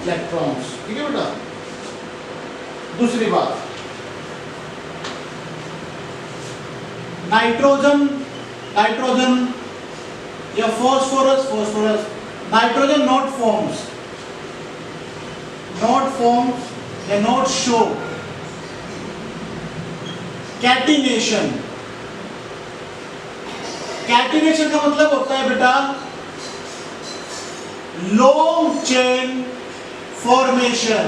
Electrons. ठीक है बेटा। दूसरी बात, नाइट्रोजन या फॉस्फोरस, नाइट्रोजन नॉट फॉर्म्स या नॉट शो कैटिनेशन। कैटिनेशन का मतलब होता है बेटा लॉन्ग चेन फॉर्मेशन।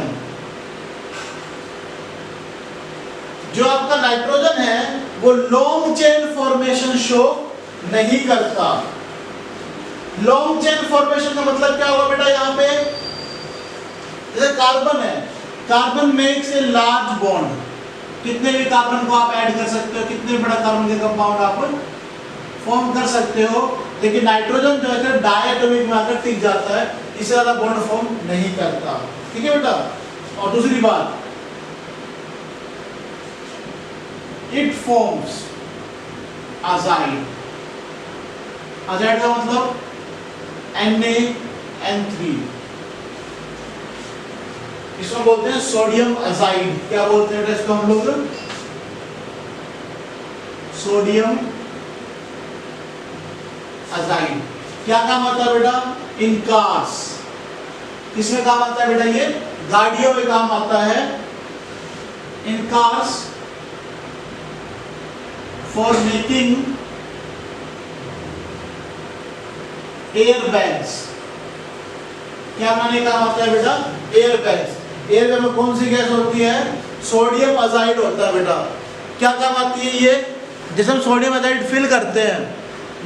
जो आपका नाइट्रोजन है वो लॉन्ग चेन फॉर्मेशन शो नहीं करता। लॉन्ग चेन फॉर्मेशन का मतलब क्या होगा बेटा, यहां पे जैसे कार्बन है, carbon makes a large bond. कितने भी कार्बन को आप ऐड कर सकते हो, कितने बड़ा कार्बन के कंपाउंड आप फॉर्म कर सकते हो, लेकिन नाइट्रोजन जो है डायटोमिक में आकर टिक जाता है, इससे ज्यादा बॉन्ड फॉर्म नहीं करता। ठीक है बेटा। और दूसरी बात, इट फॉर्म्स अजाइड। अजाइड का मतलब NaN3, इसको बोलते हैं सोडियम अजाइड। क्या बोलते हैं इसको हम लोग? Sodium azide. क्या काम आता है बेटा? इन कार्स। किसमें काम आता है बेटा? ये गाड़ियों में काम आता है। इन कार्स फॉर मेकिंग एयरबैग्स। क्या माने काम आता है बेटा? एयरबैग्स। एयरबैग में कौन सी गैस होती है? सोडियम अजाइड होता है बेटा। क्या काम आती है ये? जैसे हम सोडियम अजाइड फिल करते हैं,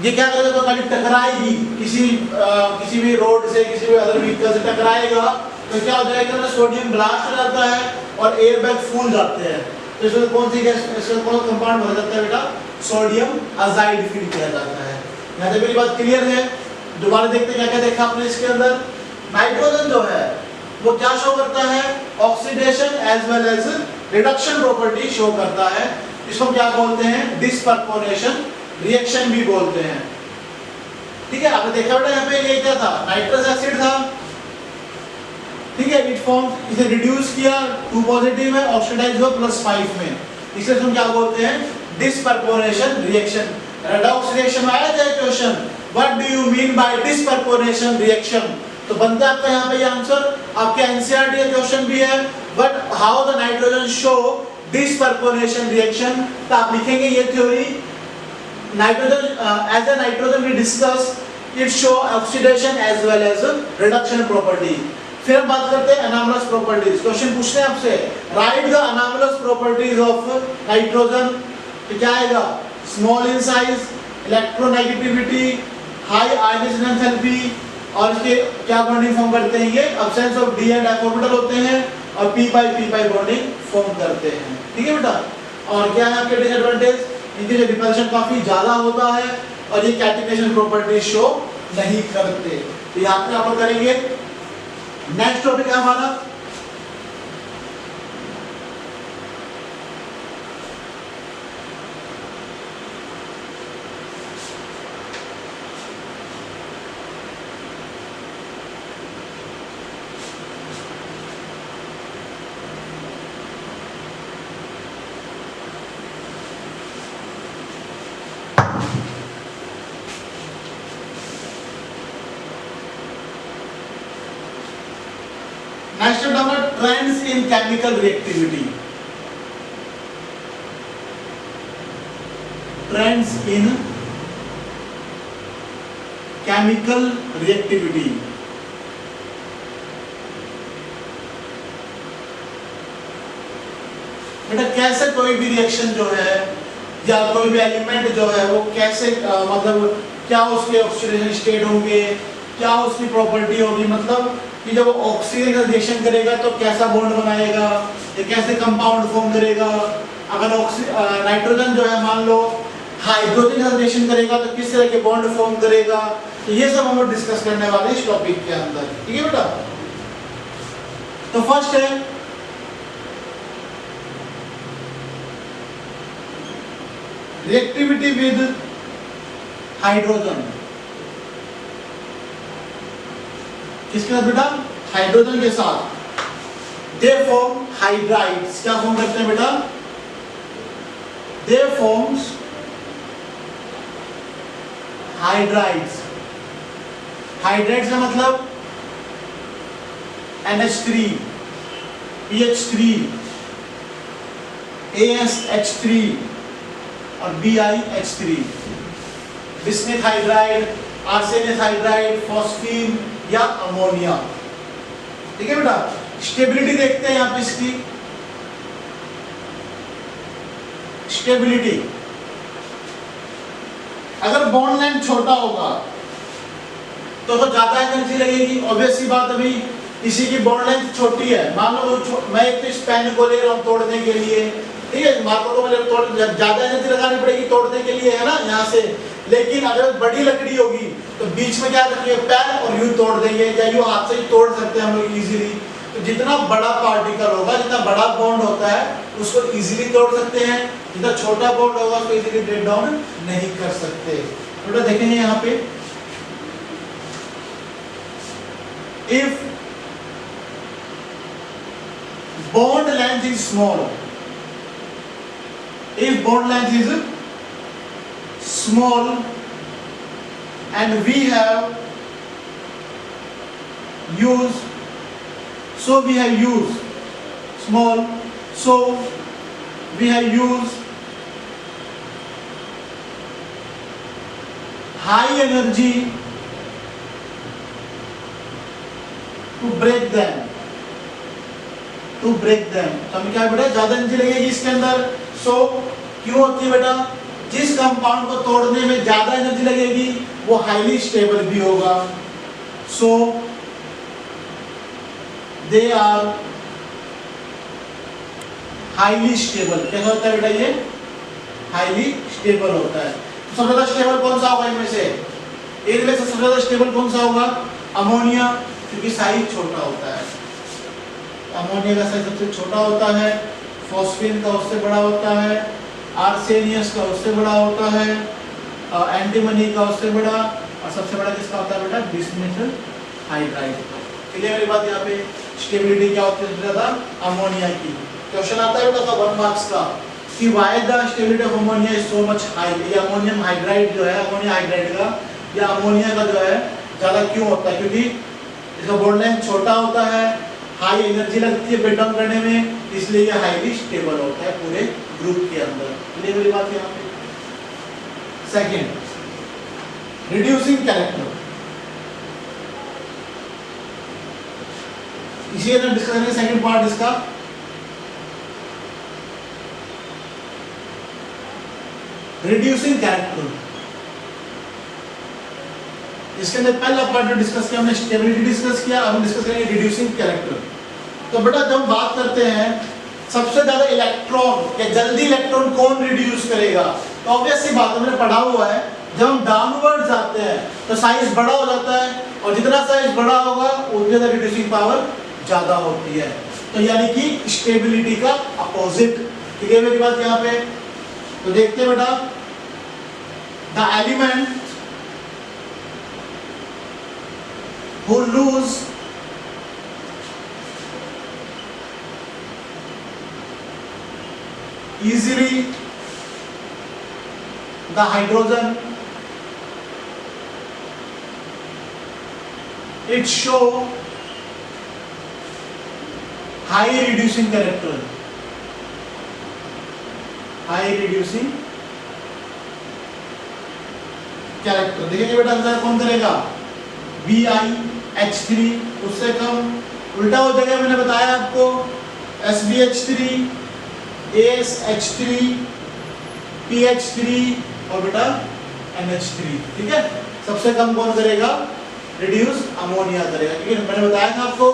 ये क्या करेगा, तो गाड़ी टकराएगी किसी भी रोड से, किसी भी अदर व्हीकल से टकराएगा, तो क्या हो जाएगा ना, सोडियम ब्लास्ट हो जाता है और एयरबैग फूल जाते हैं। तो इसमें कौन सी गैस, इसमें कौन सा कंपाउंड हो जाता है बेटा? सोडियम अजाइड फिल किया जाता है। यहाँ से मेरी बात क्लियर है? दोबारा देखते हैं क्या क्या देखा आपने इसके अंदर। नाइट्रोजन जो है वो क्या शो करता है? Oxidation as well as reduction property show करता है। इसको क्या बोलते हैं? डिसपर्पोनेशन रिएक्शन भी बोलते हैं। ठीक है, आपने देखा बेटा यहाँ पे ये क्या था? नाइट्रस एसिड था। ठीक है, इट फॉर्म, इसे रिड्यूस किया, 2 पॉजिटिव है, ऑक्सीडाइज हुआ +5 में, इसे हम क्या बोलते हैं? डिसपर्पोनेशन रिएक्शन। रेडॉक्स रिएक्शन में आया था question, what do you mean by disproportionation reaction? तो बनता है आपका यहाँ पे ये आंसर, आपके एनसीईआरटी का क्वेश्चन भी है, but how the nitrogen show disproportionation reaction. तो आप लिखेंगे ये theory, nitrogen as a nitrogen we discuss it show oxidation as well as reduction property. फिर हम बात करते हैं अनोमलस प्रॉपर्टीज। क्वेश्चन पूछते हैं आपसे, write the anomalous properties of nitrogen. तो क्या आएगा? Small in size, electronegativity, high ionization enthalpy, और इसके क्या बॉन्डिंग फॉर्म करते हैं? ये absence of d and orbital होते हैं और p पाई बॉन्डिंग फॉर्म करते हैं। ठीक है बेटा। और क्या है आपके डिसएडवांटेज? इनके जो रिपल्शन काफी ज्यादा होता है और ये कैटिनेशन प्रॉपर्टी शो नहीं करते। तो यहाँ पे आप करेंगे। नेक्स्ट टॉपिक है हमारा trends in chemical reactivity. Trends in chemical reactivity. बेटा कैसे कोई भी रिएक्शन जो है या कोई भी एलिमेंट जो है वो कैसे मतलब क्या उसके ऑक्सीडेशन स्टेट होंगे, क्या उसकी प्रॉपर्टी होगी, मतलब कि जब वो ऑक्सीजन का रिएक्शन करेगा तो कैसा बॉन्ड बनाएगा, ये कैसे कंपाउंड फॉर्म करेगा। अगर नाइट्रोजन जो है मान लो हाइड्रोजन का रिएक्शन करेगा तो किस तरह के बॉन्ड फॉर्म करेगा। तो ये सब हम डिस्कस करने वाले इस टॉपिक के अंदर। ठीक है बेटा। तो फर्स्ट है रिएक्टिविटी विद हाइड्रोजन। किसके साथ बेटा? हाइड्रोजन के साथ दे फॉर्म हाइड्राइड्स। क्या फॉर्म करते हैं बेटा? दे फॉर्म्स हाइड्राइड्स। हाइड्राइड्स का मतलब NH3, PH3, ASH3 और BiH3। Bismuth hydride, arsenic hydride, phosphine या अमोनिया। ठीक है बेटा। स्टेबिलिटी देखते हैं यहां पे इसकी। स्टेबिलिटी, अगर बॉन्ड लेंथ छोटा होगा तो ज्यादा एनर्जी लगेगी। ऑब्वियस सी बात, अभी किसी की बॉन्ड लेंथ छोटी है, मान लो मैं एक तो इस पेन को ले रहा हूं तोड़ने के लिए, ठीक है, मार्को को मुझे ज्यादा एनर्जी लगानी पड़ेगी तोड़ने के लिए, है ना, यहाँ से। लेकिन अगर बड़ी लकड़ी होगी तो बीच में क्या रखिए, पेन, और यूं तोड़ देंगे या यूं हाथ से ही तोड़ सकते हैं हम लोग इजीली। तो जितना बड़ा पार्टिकल होगा, जितना बड़ा बॉन्ड होता है, उसको इजीली तोड़ सकते हैं। जितना छोटा बॉन्ड होगा उसको इजीली ब्रेक डाउन नहीं कर सकते। थोड़ा देखेंगे यहाँ पे, if bond length is small, if bond length is small and we have used, so we have used small, so we have used high energy to break them, to break them। तो हमें क्या है बेटा, ज्यादा energy लगेगी इसके अंदर। सो क्यों होती है बेटा? जिस कंपाउंड को तोड़ने में ज्यादा एनर्जी लगेगी वो हाईली स्टेबल भी होगा। सो दे आर हाईली स्टेबल। कैसा होता है बेटा? ये हाईली स्टेबल होता है। तो सबसे ज्यादा स्टेबल कौन सा होगा इनमें से? इनमें से सबसे ज्यादा स्टेबल कौन सा होगा? अमोनिया, क्योंकि साइज छोटा होता है। अमोनिया का साइज सबसे छोटा होता है, फॉस्फीन का उससे बड़ा होता है, आर्सेनियस का उससे बड़ा होता है, एंटीमनी का उससे बड़ा, और सबसे बड़ा किसका होता है बेटा? Bismuth hydride. क्लियर मेरी बात? यहाँ पे स्टेबिलिटी क्या होती है सबसे ज्यादा? अमोनिया की। क्वेश्चन आता है बेटा 1 मार्क्स का कि why the stability of ammonia is so much high. ये अमोनियम हाइड्राइड जो है, अमोनिया हाइड्राइड का या अमोनिया का जो है ज्यादा क्यों होता है? क्योंकि इसका बॉन्ड लेंथ छोटा होता है, हाई एनर्जी लगती है ब्रेक डाउन करने में, इसलिए ये हाईली स्टेबल होता है पूरे ग्रुप के अंदर। क्लियर मेरी बात यहाँ पे? Second, reducing character. इसी अंदर डिस्कस करेंगे सेकंड पार्ट इसका। रिड्यूसिंग कैरेक्टर, इसके अंदर पहला पार्ट जो डिस्कस किया हमने स्टेबिलिटी डिस्कस किया, अब हम डिस्कस करेंगे रिड्यूसिंग कैरेक्टर। तो बेटा जब हम बात करते हैं सबसे ज्यादा इलेक्ट्रॉन या जल्दी इलेक्ट्रॉन कौन रिड्यूस करेगा, तो ऑब्वियस सी बात है, मैंने पढ़ा हुआ है, जब हम डाउनवर्ड जाते हैं तो साइज बड़ा हो जाता है, और जितना साइज बड़ा होगा उतनी ज्यादा रिड्यूसिंग पावर ज्यादा होती है। तो यानी कि स्टेबिलिटी का अपोजिट। ठीक है मेरी बात यहाँ पे? तो देखते हैं बेटा, the element who lose easily the hydrogen, it show high reducing character, high reducing character। देखिए बेटा आंसर कौन करेगा? BiH3, उससे कम। उल्टा हो जाएगा, मैंने बताया आपको, SbH3, AsH3, PH3 और बेटा NH3। ठीक है, सबसे कम कौन करेगा? रिड्यूस अमोनिया करेगा, क्योंकि मैंने बताया था आपको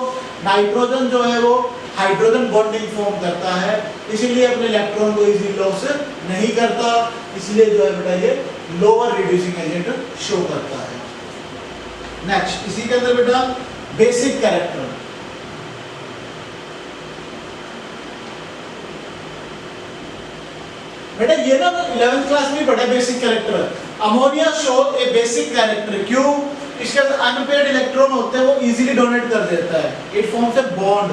नाइट्रोजन जो है वो हाइड्रोजन बॉन्डिंग फॉर्म करता है, इसीलिए अपने इलेक्ट्रॉन को इजीली लॉस नहीं करता, इसलिए जो है बेटा ये लोअर रिड्यूसिंग एजेंट शो करता है। नेक्स्ट, इसी के अंदर बेटा बेसिक कैरेक्टर। बेटा ये ना 11th क्लास में पढ़ा बेसिक कैरेक्टर। अमोनिया शो ए बेसिक कैरेक्टर। क्यों? इसके अनपेयर्ड इलेक्ट्रॉन होते हैं वो इजीली डोनेट कर देता है, इट फॉर्म्स ए बॉन्ड।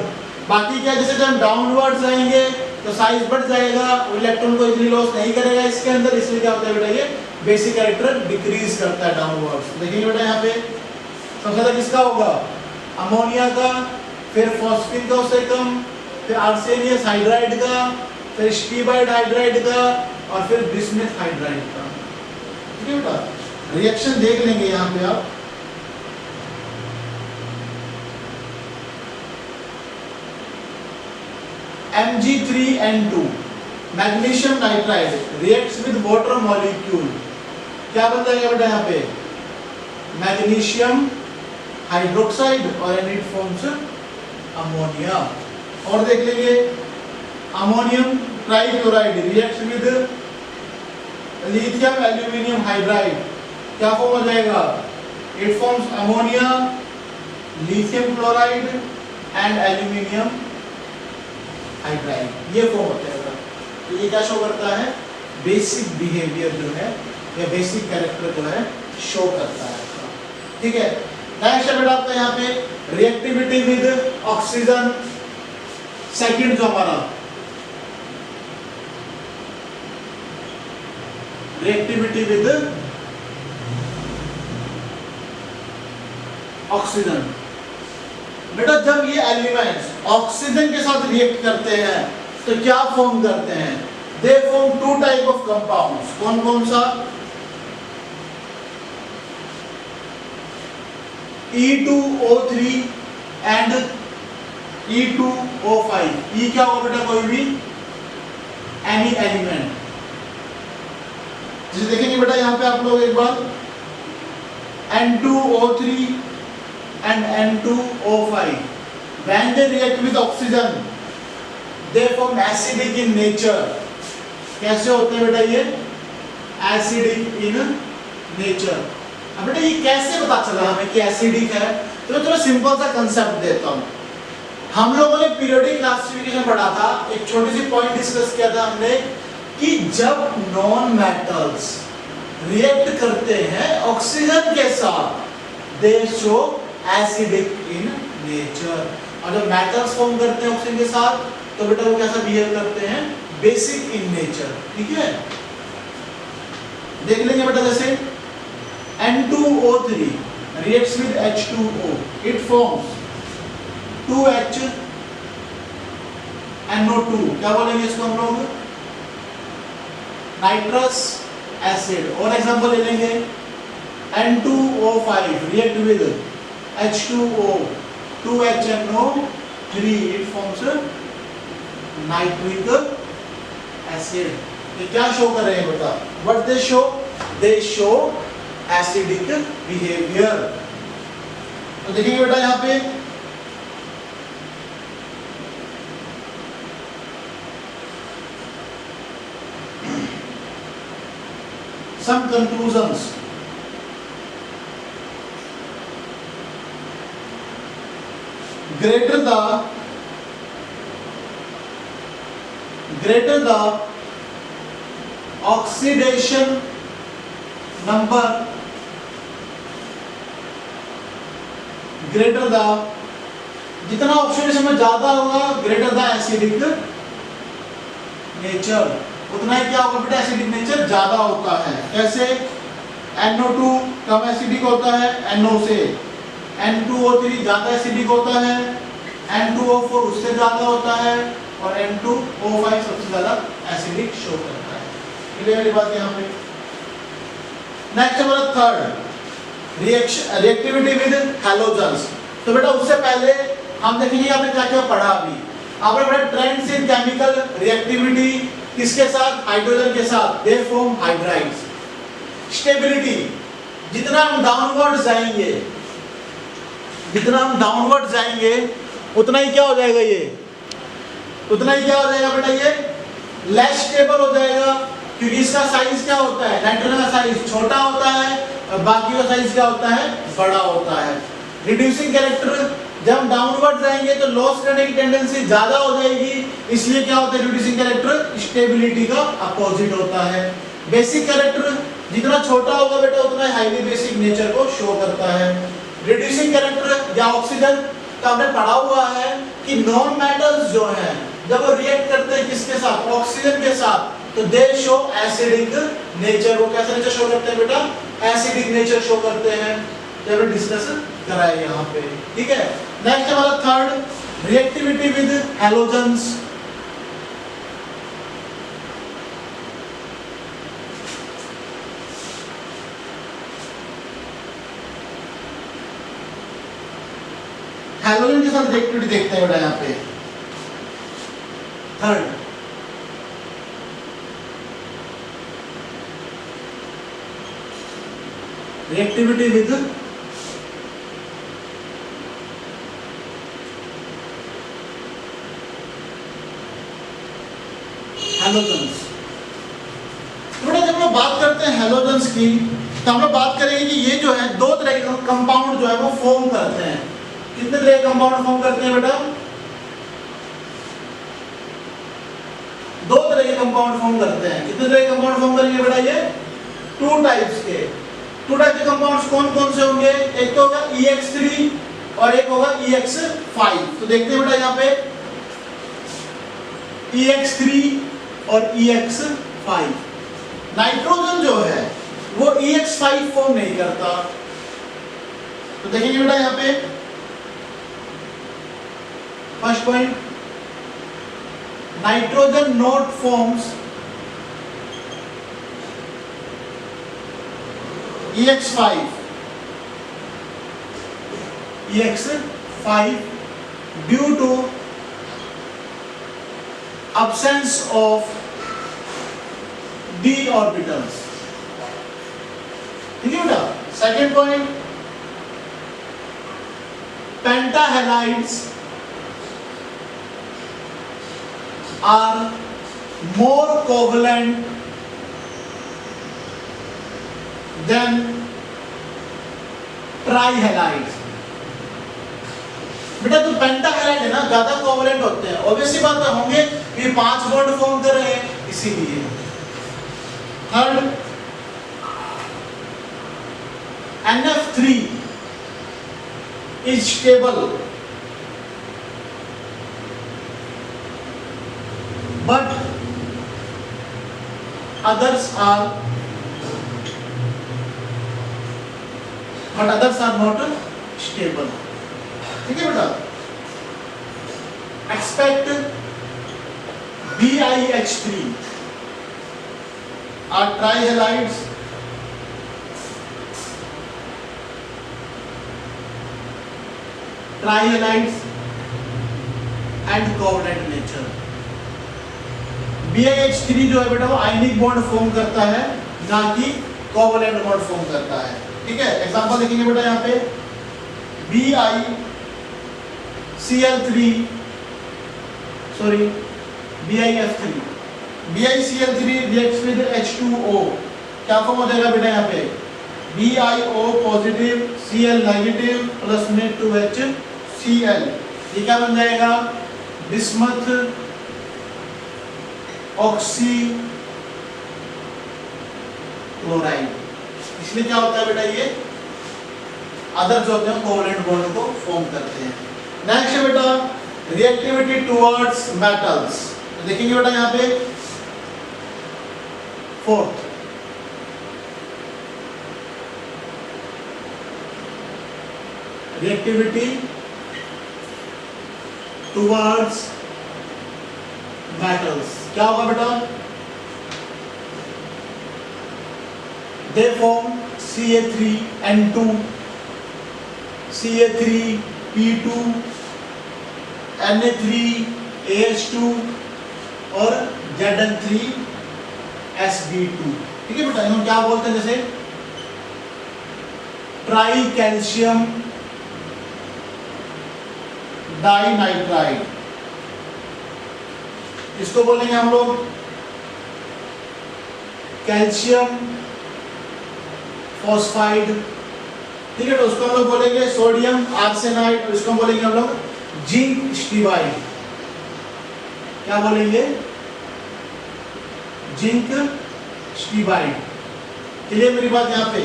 बाकी क्या, जैसे जब हम डाउनवर्ड जाएंगे तो साइज बढ़ जाएगा, इलेक्ट्रॉन को इजीली लॉस नहीं करेगा इसके अंदर, इसलिए क्या होता है बेटा ये बेसिक कैरेक्टर डिक्रीज करता है डाउनवर्ड्स। देखिए बेटा यहाँ पे सबसे ज्यादा किसका होगा, अमोनिया का, फिर फॉस्फिन का उससे कम, फिर आर्सेनियस हाइड्राइड का, फिर स्टीबाइड हाइड्राइड का, और फिर बिस्मथ हाइड्राइड का। ठीक है बेटा, रिएक्शन देख लेंगे यहाँ पे आप। Mg3N2 magnesium nitride reacts with water molecule, क्या बन जाएगा बेटा यहाँ पे, मैग्नीशियम हाइड्रोक्साइड, और इट फॉर्म्स अमोनिया। और देख लेंगे ammonium trichloride reacts with lithium aluminium hydride, क्या फॉर्म हो जाएगा, it forms ammonia, lithium chloride and aluminium hydride, ये फॉर्म होता है। तो ये क्या शो करता है, बेसिक बिहेवियर जो है या बेसिक कैरेक्टर जो है शो करता है। ठीक है, नेक्स्ट है बेटा आपका यहाँ पे रिएक्टिविटी विद ऑक्सीजन, सेकंड जो हमारा रिएक्टिविटी विद ऑक्सीजन। बेटा जब ये एलिमेंट्स ऑक्सीजन के साथ रिएक्ट करते हैं तो क्या फॉर्म करते हैं, they form two type of compounds. कौन कौन सा, E2O3 एंड E2O5। ये क्या होगा बेटा, कोई भी एनी एलिमेंट। जैसे देखेंगे बेटा यहाँ पे आप लोग एक बार N2O3 and N2O5 when they react with oxygen they form acidic in nature। कैसे होते हैं बेटा ये acidic in nature। अब बेटा ये कैसे पता चला हमें कि एसिडिक है, तो मैं थोड़ा सिंपल सा कंसेप्ट देता हूँ। हम लोगों ने पीरियोडिक क्लासिफिकेशन पढ़ा था, एक छोटी सी पॉइंट डिस्कस किया था हमने कि जब नॉन मेटल्स रिएक्ट करते हैं ऑक्सीजन के साथ दे शो एसिडिक इन नेचर, और जब मेटल्स फॉर्म करते हैं ऑक्सीजन के साथ तो बेटा वो कैसा बिहेव करते हैं, बेसिक इन नेचर। ठीक है, देख लेंगे बेटा जैसे N2O3 reacts with H2O, it forms 2H NO2, क्या बोलेंगे इसको हम लोग, नाइट्रस एसिड। और एग्जांपल ले लेंगे N2O5 react with H2O, 2HNO3, it forms nitric acid. ये क्या शो कर रहे हैं बेटा, what they show, they show acidic behaviour. तो देखिए बेटा यहाँ पे some conclusions। greater the oxidation number, greater the, जितना ऑक्सीडेशन में ज्यादा होगा ग्रेटर द एसिडिक नेचर, उतना ही क्या होगा बेटा एसिडिक नेचर ज्यादा होता है। कैसे, NO2 कम एसिडिक होता है NO से, N2O3 ज्यादा एसिडिक होता है, N2O4 उससे ज्यादा होता है, और N2O5 सबसे ज्यादा एसिडिक शो करता है। क्लियर है बात यहाँ पे। नेक्स्ट हमारा थर्ड रिएक्टिविटी विद हैलोजन्स। तो बेटा उससे पहले हम देखेंगे आपने क्या क्या पढ़ा। अभी आपने पढ़ा ट्रेंड्स इन केमिकल रिएक्टिविटी किसके साथ, हाइड्रोजन के साथ, दे फॉर्म हाइड्राइड्स। स्टेबिलिटी, जितना हम डाउनवर्ड जाएंगे, जितना हम डाउनवर्ड जाएंगे उतना ही क्या हो जाएगा, ये उतना ही क्या हो जाएगा बेटा, ये लेस स्टेबल हो जाएगा, क्योंकि इसका साइज क्या होता है, नाइट्रोजन का साइज छोटा होता है और बाकी का साइज क्या होता है, बड़ा होता है। रिड्यूसिंग कैरेक्टर, जब हम डाउनवर्ड जाएंगे तो लॉस करने की टेंडेंसी ज्यादा हो जाएगी, इसलिए क्या होता है रिड्यूसिंग कैरेक्टर स्टेबिलिटी का अपोजिट होता है। बेसिक कैरेक्टर, जितना छोटा होगा बेटा उतना हाईली बेसिक नेचर को शो करता है। रिड्यूसिंग कैरेक्टर या ऑक्सीजन का हमने पढ़ा हुआ है कि नॉन मेटल्स जो हैं जब वो रिएक्ट करते हैं किसके साथ, ऑक्सीजन के साथ, तो दे शो एसिडिक नेचर। वो कैसा नेचर शो करते हैं बेटा, एसिडिक नेचर शो करते हैं, जब डिस्कस करा है यहाँ पे, ठीक है। नेक्स्ट हमारा third, reactivity with halogens. Halogen के साथ रिएक्टिविटी देखते हैं बेटा यहाँ पे। Third, reactivity with halogens. बेटा जब हम बात करते हैं हैलोजेंस की तो हम लोग बात करेंगे कि ये जो है दो तरह के कंपाउंड जो है वो फॉर्म करते हैं। कितने तरह के कंपाउंड फॉर्म करते हैं बेटा, दो तरह के कंपाउंड फॉर्म करते हैं। कितने तरह के कंपाउंड फॉर्म करेंगे बेटा, ये टू टाइप्स के। टू टाइप के कंपाउंड्स कौन कौन से होंगे, एक तो होगा EX3 और एक होगा EX5। तो देखते हैं बेटा यहाँ पे EX3 और EX5। नाइट्रोजन जो है वो EX5 फॉर्म नहीं करता। तो देखेंगे बेटा यहाँ पे first point, nitrogen not forms EX5 due to absence of d orbitals, ठीक है बेटा। Second point, pentahalides are more covalent than ट्राइहैलाइड्स। बेटा जो पेंटाहैलाइड है ना ज्यादा कोवलेंट होते हैं, ऑब्वियसली बात है होंगे कि 5 बॉन्ड फॉर्म कर रहे हैं इसीलिए। Third, NF3 is stable but others are not stable, ठीक है बेटा। Expect BiH3 are trihalides and covalent nature। BiH3 जो है बेटा वो आयनिक बॉन्ड फॉर्म करता है, ना कि कोवलेंट बॉन्ड फॉर्म करता है, ठीक है। एग्जांपल देखेंगे बेटा यहाँ पे BiCl3 reacts with H2O, क्या फॉर्म हो जाएगा बेटा यहाँ पे BiO positive Cl negative plus में 2HCl, ये क्या बन जाएगा बिस्मथ ऑक्सी क्लोराइड। इसलिए क्या होता है बेटा, ये अदर जो होते हैं कोवलेंट बॉन्ड को फॉर्म करते हैं। नेक्स्ट है बेटा रिएक्टिविटी टुवर्ड्स मेटल्स। तो देखेंगे बेटा यहाँ पे फोर्थ, रिएक्टिविटी टुवर्ड्स मेटल्स। क्या होगा बेटा, they form Ca3N2, Ca3P2, Na3AH2 और Zn3Sb2, ठीक है बेटा। हम क्या बोलते हैं, जैसे ट्राई कैल्शियम डाइनाइट्राइड, इसको बोलेंगे हम लोग कैल्शियम फॉस्फाइड, ठीक है। तो उसको हम लोग बोलेंगे सोडियम आर्सेनाइड, और इसको बोलेंगे हम लोग जिंक स्टीबाइड। क्या बोलेंगे, जिंक स्टीबाइड, क्लियर मेरी बात यहाँ पे।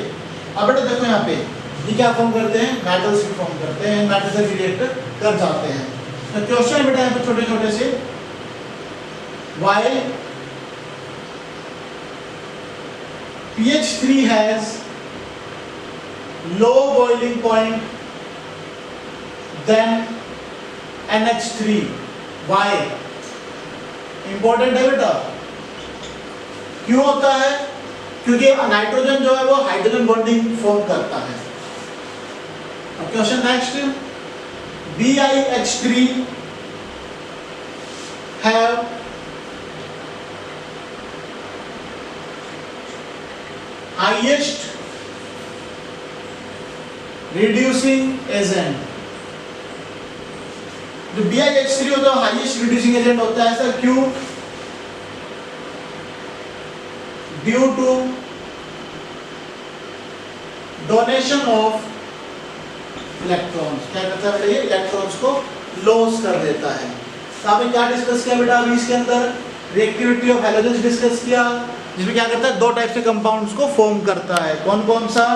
अब बेटा देखो यहाँ पे ये क्या फॉर्म करते हैं, मेटल्स की फॉर्म करते हैं, मेटल से रिएक्ट कर जाते हैं। तो क्वेश्चन बेटा यहाँ पे छोटे छोटे से, while pH 3 has low boiling point than NH3, why? Important है बेटा, क्यों होता है? क्योंकि नाइट्रोजन जो है वो हाइड्रोजन बॉन्डिंग फॉर्म करता है। अब question next, BiH3 have highest reducing agent। जो BiH3 होता है हाईएस्ट रिड्यूसिंग एजेंट होता है, ऐसा क्यों? Due to donation of electrons. क्या करता है ये इलेक्ट्रॉन्स को लॉस कर देता है। तो आपने क्या डिस्कस किया बेटा अभी इसके अंदर, रिएक्टिविटी ऑफ हैलोजेंस डिस्कस किया, जिसमें क्या करता है दो टाइप से कंपाउंड्स को फॉर्म करता है। कौन कौन सा?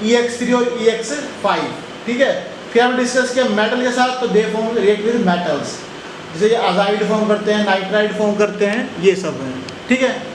EX3 और EX5, ठीक है। फिर हमने डिस्कस किया मेटल के साथ, तो they form react with metals, जैसे ये अजाइड फॉर्म करते हैं, नाइट्राइड फॉर्म करते हैं, ये सब है, ठीक है।